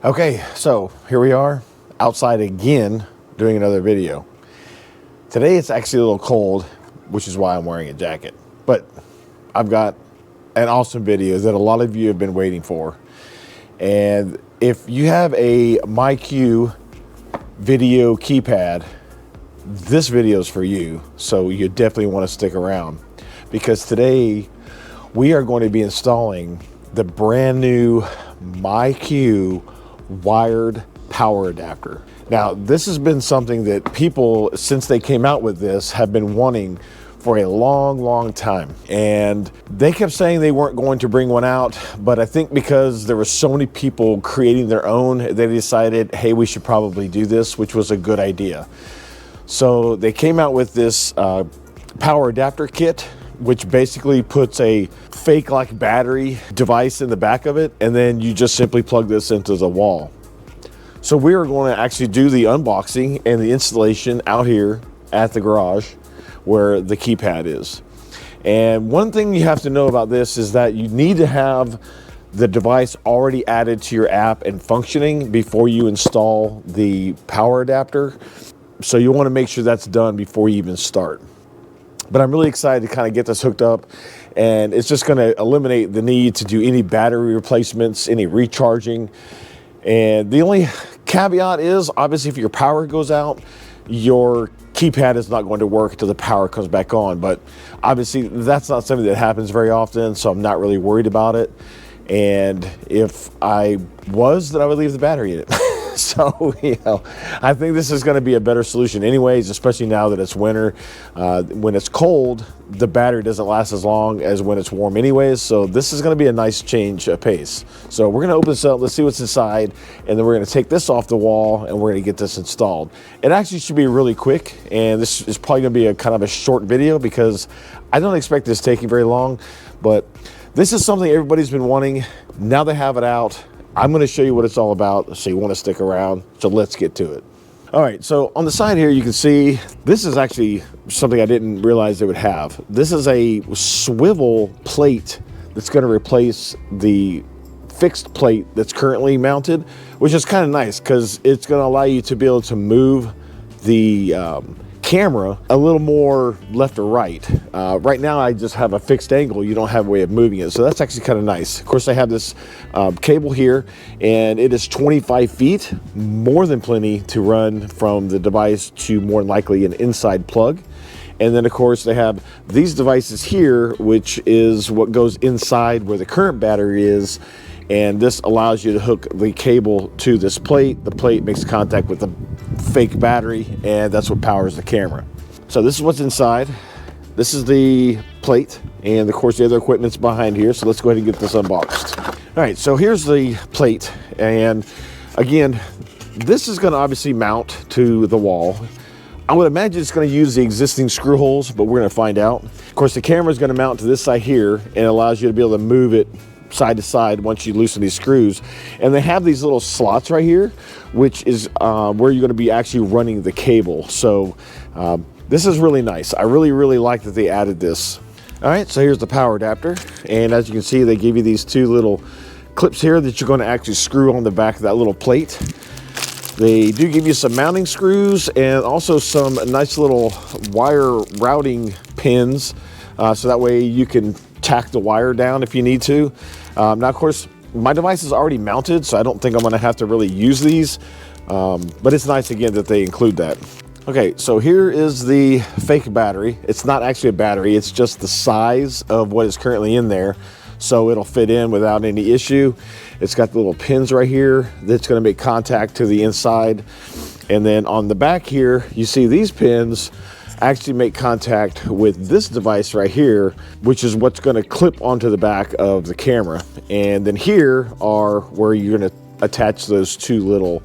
Okay, so here we are outside again doing another video. Today it's actually a little cold, which is why I'm wearing a jacket. But I've got an awesome video that a lot of you have been waiting for. And if you have a MyQ video keypad, this video is for you. So you definitely want to stick around, because today we are going to be installing the brand new MyQ wired power adapter. Now, this has been something that people, since they came out with this, have been wanting for a long time. And they kept saying they weren't going to bring one out, but I think because there were so many people creating their own, they decided, hey, we should probably do this, which was a good idea. So they came out with this power adapter kit, which basically puts a fake like battery device in the back of it, and then you just simply plug this into the wall. So we are going to actually do the unboxing and the installation out here at the garage where the keypad is. And one thing you have to know about this is that you need to have the device already added to your app and functioning before you install the power adapter. So you want to make sure that's done before you even start. But I'm really excited to kind of get this hooked up, and it's just going to eliminate the need to do any battery replacements, any recharging. And the only caveat is, obviously, if your power goes out, your keypad is not going to work until the power comes back on. But obviously, that's not something that happens very often, so I'm not really worried about it. And if I was, then I would leave the battery in it. So, you know, I think this is going to be a better solution anyways, especially now that it's winter. When it's cold, the battery doesn't last as long as when it's warm anyways. So this is going to be a nice change of pace. So we're going to open this up, let's see what's inside, and then we're going to take this off the wall and we're going to get this installed. It actually should be really quick, and this is probably going to be a kind of a short video because I don't expect this taking very long, but this is something everybody's been wanting. Now they have it out. I'm going to show you what it's all about, so you want to stick around. So let's get to it. All right, so on the side here, you can see this is actually something I didn't realize they would have. This is a swivel plate that's going to replace the fixed plate that's currently mounted, which is kind of nice because it's going to allow you to be able to move the camera a little more left or right. Right now I just have a fixed angle. You don't have a way of moving it, so that's actually kind of nice. Of course, I have this cable here, and it is 25 feet, more than plenty to run from the device to more than likely an inside plug. And then of course they have these devices here, which is what goes inside where the current battery is, and this allows you to hook the cable to this plate. The plate makes contact with the fake battery, and that's what powers the camera. So this is what's inside. This is the plate, and of course the other equipment's behind here. So let's go ahead and get this unboxed. All right, so here's the plate, and again, this is going to obviously mount to the wall. I would imagine it's going to use the existing screw holes, but we're going to find out. Of course, the camera is going to mount to this side here, and it allows you to be able to move it side to side once you loosen these screws. And they have these little slots right here, which is where you're going to be actually running the cable. So this is really nice. I really like that they added this. All right, so here's the power adapter, and as you can see, they give you these two little clips here that you're going to actually screw on the back of that little plate. They do give you some mounting screws and also some nice little wire routing pins, so that way you can tack the wire down if you need to. Now, of course, my device is already mounted, so I don't think I'm going to have to really use these, but it's nice again that they include that. Okay, so here is the fake battery. It's not actually a battery, it's just the size of what is currently in there, so it'll fit in without any issue. It's got the little pins right here that's going to make contact to the inside, and then on the back here you see these pins actually make contact with this device right here, which is what's going to clip onto the back of the camera. And then here are where you're going to attach those two little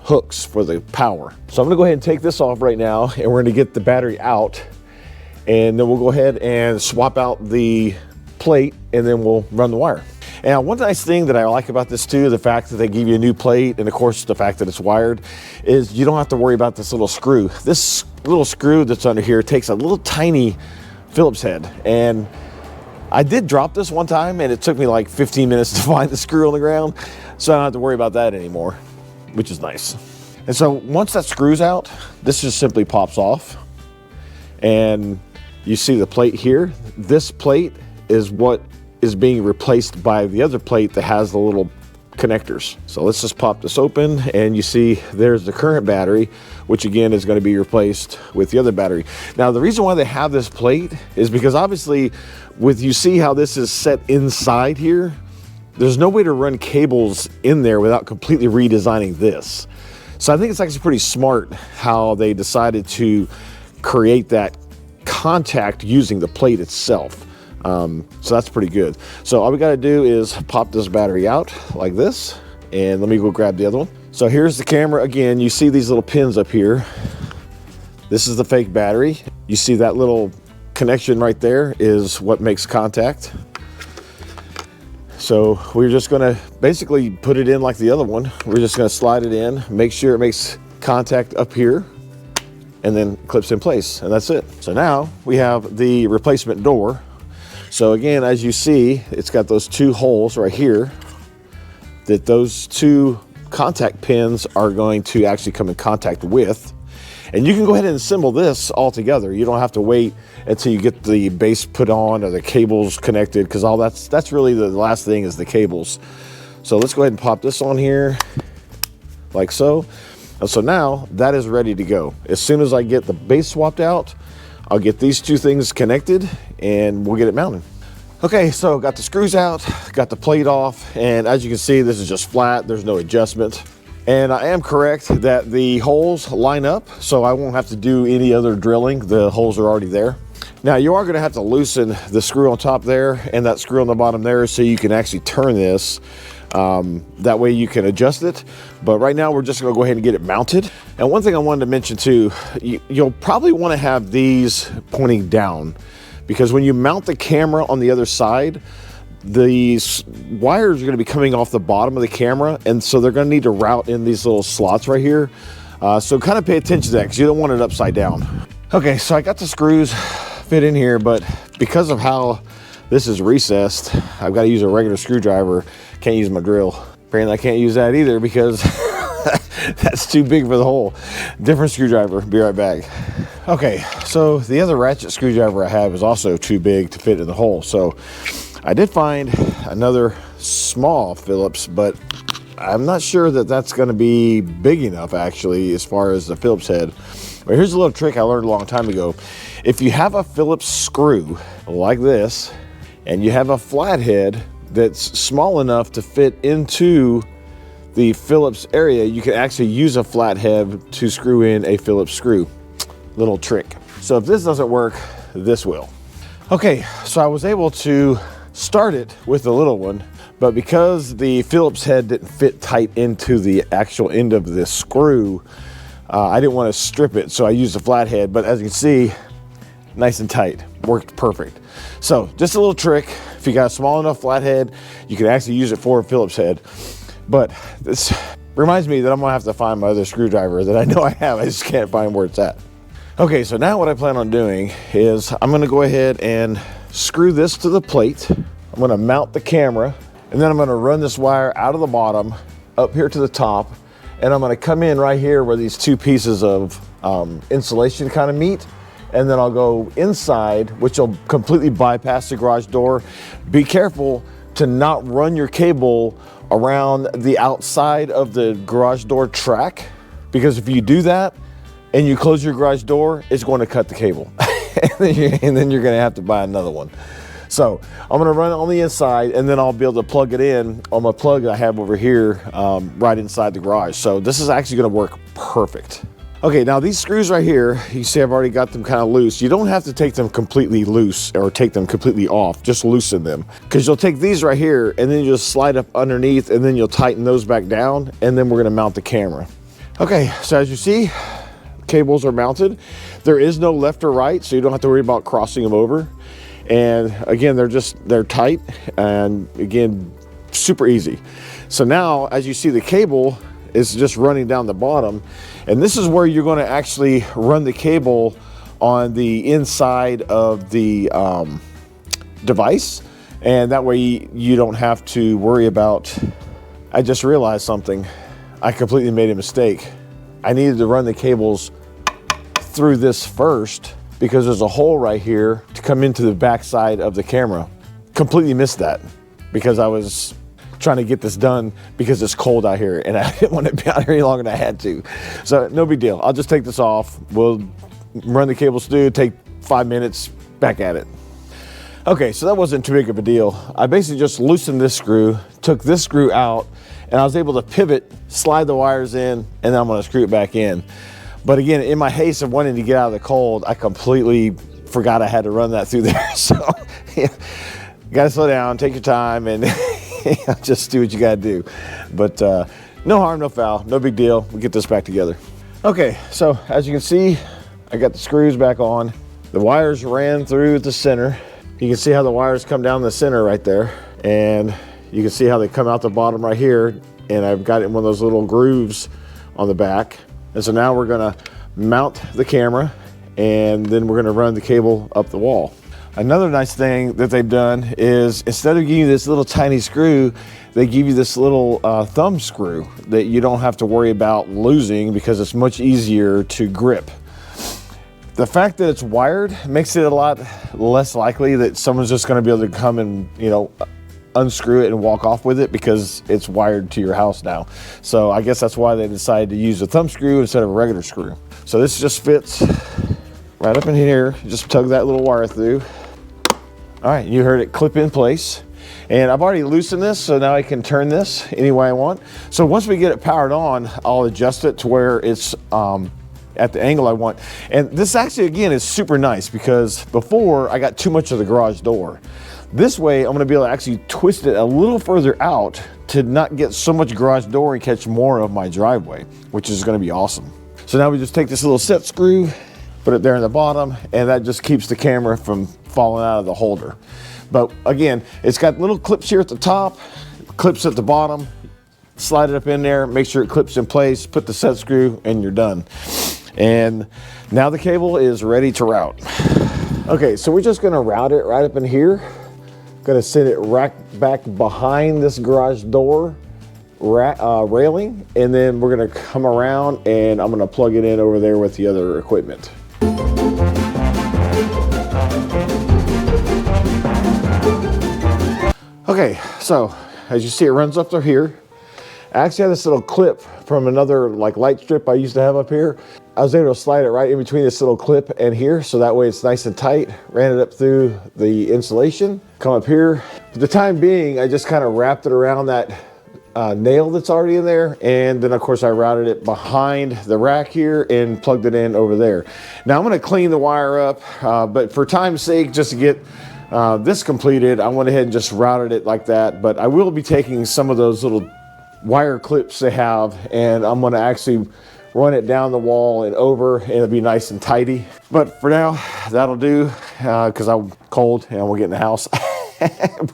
hooks for the power. So I'm going to go ahead and take this off right now, and we're going to get the battery out, and then we'll go ahead and swap out the plate, and then we'll run the wire. And one nice thing that I like about this too, the fact that they give you a new plate, and of course the fact that it's wired, is you don't have to worry about this little screw. This little screw that's under here takes a little tiny Phillips head, and I did drop this one time and it took me like 15 minutes to find the screw on the ground. So I don't have to worry about that anymore, which is nice. And so once that screws out, this just simply pops off. And you see the plate here. This plate is what is being replaced by the other plate that has the little connectors. So let's just pop this open, and you see there's the current battery, which again is going to be replaced with the other battery. Now the reason why they have this plate is because obviously you see how this is set inside here, there's no way to run cables in there without completely redesigning this. So I think it's actually pretty smart how they decided to create that contact using the plate itself. So that's pretty good. So all we got to do is pop this battery out like this, and let me go grab the other one. So here's the camera again. You see these little pins up here. This is the fake battery. You see that little connection right there is what makes contact. So we're just going to basically put it in like the other one. We're just going to slide it in, make sure it makes contact up here, and then clips in place, and that's it. So now we have the replacement door. So again, as you see, it's got those two holes right here that those two contact pins are going to actually come in contact with. And you can go ahead and assemble this all together. You don't have to wait until you get the base put on or the cables connected, because all that's really the last thing is the cables. So let's go ahead and pop this on here like so. And so now that is ready to go. As soon as I get the base swapped out, I'll get these two things connected and we'll get it mounted. Okay, so got the screws out, got the plate off, and as you can see, this is just flat. There's no adjustment. And I am correct that the holes line up, so I won't have to do any other drilling. The holes are already there. Now you are gonna have to loosen the screw on top there and that screw on the bottom there so you can actually turn this. That way you can adjust it. But right now we're just gonna go ahead and get it mounted. And one thing I wanted to mention too, you'll probably wanna have these pointing down, because when you mount the camera on the other side, these wires are gonna be coming off the bottom of the camera, and so they're gonna need to route in these little slots right here. So kind of pay attention to that, because you don't want it upside down. Okay, so I got the screws fit in here, but because of how this is recessed, I've got to use a regular screwdriver. Can't use my drill. Apparently I can't use that either because that's too big for the hole. Different screwdriver, be right back. Okay, so the other ratchet screwdriver I have is also too big to fit in the hole. So I did find another small Phillips, but I'm not sure that that's going to be big enough actually as far as the Phillips head. But here's a little trick I learned a long time ago. If you have a Phillips screw like this, and you have a flathead that's small enough to fit into the Phillips area, you can actually use a flathead to screw in a Phillips screw. Little trick. So if this doesn't work, this will. Okay, so I was able to start it with the little one, but because the Phillips head didn't fit tight into the actual end of this screw, I didn't want to strip it, so I used a flathead, but as you can see, nice and tight, worked perfect. So just a little trick, if you got a small enough flathead, you can actually use it for a Phillips head. But this reminds me that I'm gonna have to find my other screwdriver that I know I have, I just can't find where it's at. Okay, so now what I plan on doing is I'm gonna go ahead and screw this to the plate. I'm gonna mount the camera, and then I'm gonna run this wire out of the bottom, up here to the top, and I'm gonna come in right here where these two pieces of insulation kind of meet, and then I'll go inside, which will completely bypass the garage door. Be careful to not run your cable around the outside of the garage door track, because if you do that and you close your garage door, it's going to cut the cable. and then you're going to have to buy another one. So I'm going to run it on the inside, and then I'll be able to plug it in on my plug I have over here right inside the garage. So this is actually going to work perfect. Okay, now these screws right here, you see I've already got them kind of loose. You don't have to take them completely loose or take them completely off, just loosen them. Because you'll take these right here and then you just slide up underneath, and then you'll tighten those back down, and then we're gonna mount the camera. Okay, so as you see, cables are mounted. There is no left or right, so you don't have to worry about crossing them over. And again, they're tight, and again, super easy. So now, as you see, the cable is just running down the bottom, and this is where you're going to actually run the cable on the inside of the device, and that way you don't have to worry about I just realized something. I completely made a mistake. I needed to run the cables through this first because there's a hole right here to come into the back side of the camera. Completely missed that because I was trying to get this done because it's cold out here and I didn't want to be out here any longer than I had to. So no big deal. I'll just take this off. We'll run the cables through, take 5 minutes, back at it. Okay, so that wasn't too big of a deal. I basically just loosened this screw, took this screw out, and I was able to pivot, slide the wires in, and then I'm gonna screw it back in. But again, in my haste of wanting to get out of the cold, I completely forgot I had to run that through there. So yeah, gotta slow down, take your time, and just do what you gotta do. But no harm, no foul, no big deal. We'll get this back together. Okay, so as you can see, I got the screws back on. The wires ran through the center. You can see how the wires come down the center right there. And you can see how they come out the bottom right here. And I've got it in one of those little grooves on the back. And so now we're gonna mount the camera and then we're gonna run the cable up the wall. Another nice thing that they've done is instead of giving you this little tiny screw, they give you this little thumb screw that you don't have to worry about losing because it's much easier to grip. The fact that it's wired makes it a lot less likely that someone's just gonna be able to come and, you know, unscrew it and walk off with it because it's wired to your house now. So I guess that's why they decided to use a thumb screw instead of a regular screw. So this just fits right up in here. Just tug that little wire through. All right, you heard it clip in place. And I've already loosened this, so now I can turn this any way I want. So once we get it powered on, I'll adjust it to where it's at the angle I want. And this actually, again, is super nice because before I got too much of the garage door. This way, I'm gonna be able to actually twist it a little further out to not get so much garage door and catch more of my driveway, which is gonna be awesome. So now we just take this little set screw, put it there in the bottom, and that just keeps the camera from falling out of the holder. But again, it's got little clips here at the top, clips at the bottom, slide it up in there, make sure it clips in place, put the set screw, and you're done. And now the cable is ready to route. Okay, so we're just gonna route it right up in here. Gonna send it right back behind this garage door railing, and then we're gonna come around and I'm gonna plug it in over there with the other equipment. Okay, so as you see, it runs up through here. I actually have this little clip from another like light strip I used to have up here. I was able to slide it right in between this little clip and here, so that way it's nice and tight. Ran it up through the insulation, come up here. For the time being, I just kind of wrapped it around that nail that's already in there, and then of course I routed it behind the rack here and plugged it in over there. Now I'm gonna clean the wire up, but for time's sake, just to get this completed, I went ahead and just routed it like that, but I will be taking some of those little wire clips they have, and I'm gonna actually run it down the wall and over, and it'll be nice and tidy. But for now, that'll do, because I'm cold and we'll get in the house.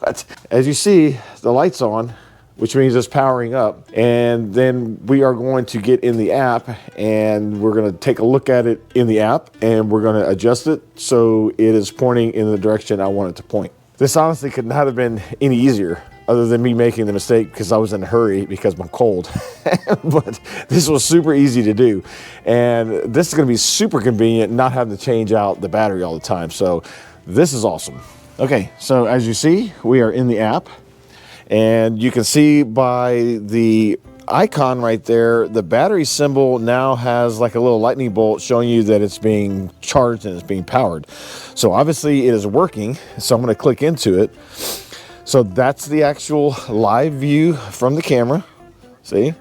But as you see, the light's on, which means it's powering up. And then we are going to get in the app and we're gonna take a look at it in the app and we're gonna adjust it so it is pointing in the direction I want it to point. This honestly could not have been any easier, other than me making the mistake because I was in a hurry because I'm cold. But this was super easy to do. And this is gonna be super convenient, not having to change out the battery all the time. So this is awesome. Okay, so as you see, we are in the app. And you can see by the icon right there, the battery symbol now has like a little lightning bolt showing you that it's being charged and it's being powered. So obviously it is working. So I'm gonna click into it. So that's the actual live view from the camera. See,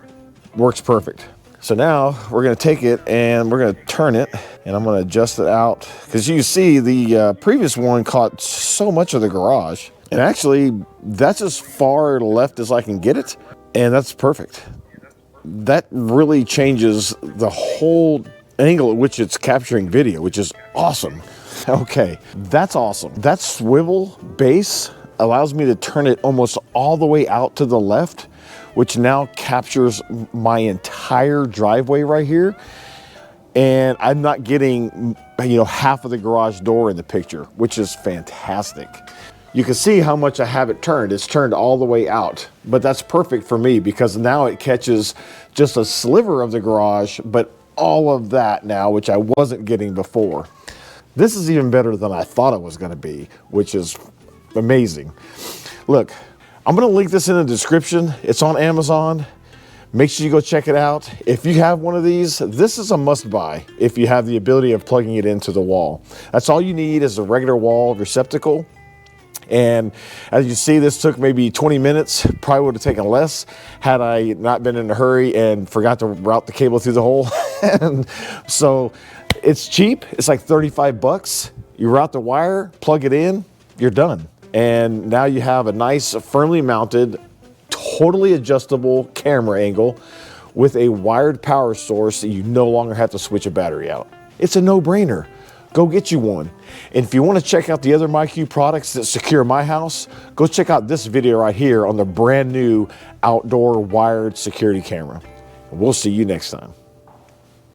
works perfect. So now we're gonna take it and we're gonna turn it and I'm gonna adjust it out. Because you see the previous one caught so much of the garage. And actually, that's as far left as I can get it, and that's perfect. That really changes the whole angle at which it's capturing video, which is awesome. Okay, that's awesome. That swivel base allows me to turn it almost all the way out to the left, which now captures my entire driveway right here. And I'm not getting, half of the garage door in the picture, which is fantastic. you can see how much I have it turned. It's turned all the way out, but that's perfect for me because now it catches just a sliver of the garage, but all of that now, which I wasn't getting before. This is even better than I thought it was going to be, which is amazing. Look, I'm going to link this in the description. It's on Amazon. Make sure you go check it out. If you have one of these, this is a must buy if you have the ability of plugging it into the wall. That's all you need is a regular wall receptacle. And as you see, this took maybe 20 minutes, probably would have taken less had I not been in a hurry and forgot to route the cable through the hole. And so it's cheap, it's like 35 bucks. You route the wire, plug it in, you're done. And now you have a nice, firmly mounted, totally adjustable camera angle with a wired power source that you no longer have to switch a battery out. It's a no-brainer. Go get you one. And if you want to check out the other MyQ products that secure my house, go check out this video right here on the brand new outdoor wired security camera. We'll see you next time.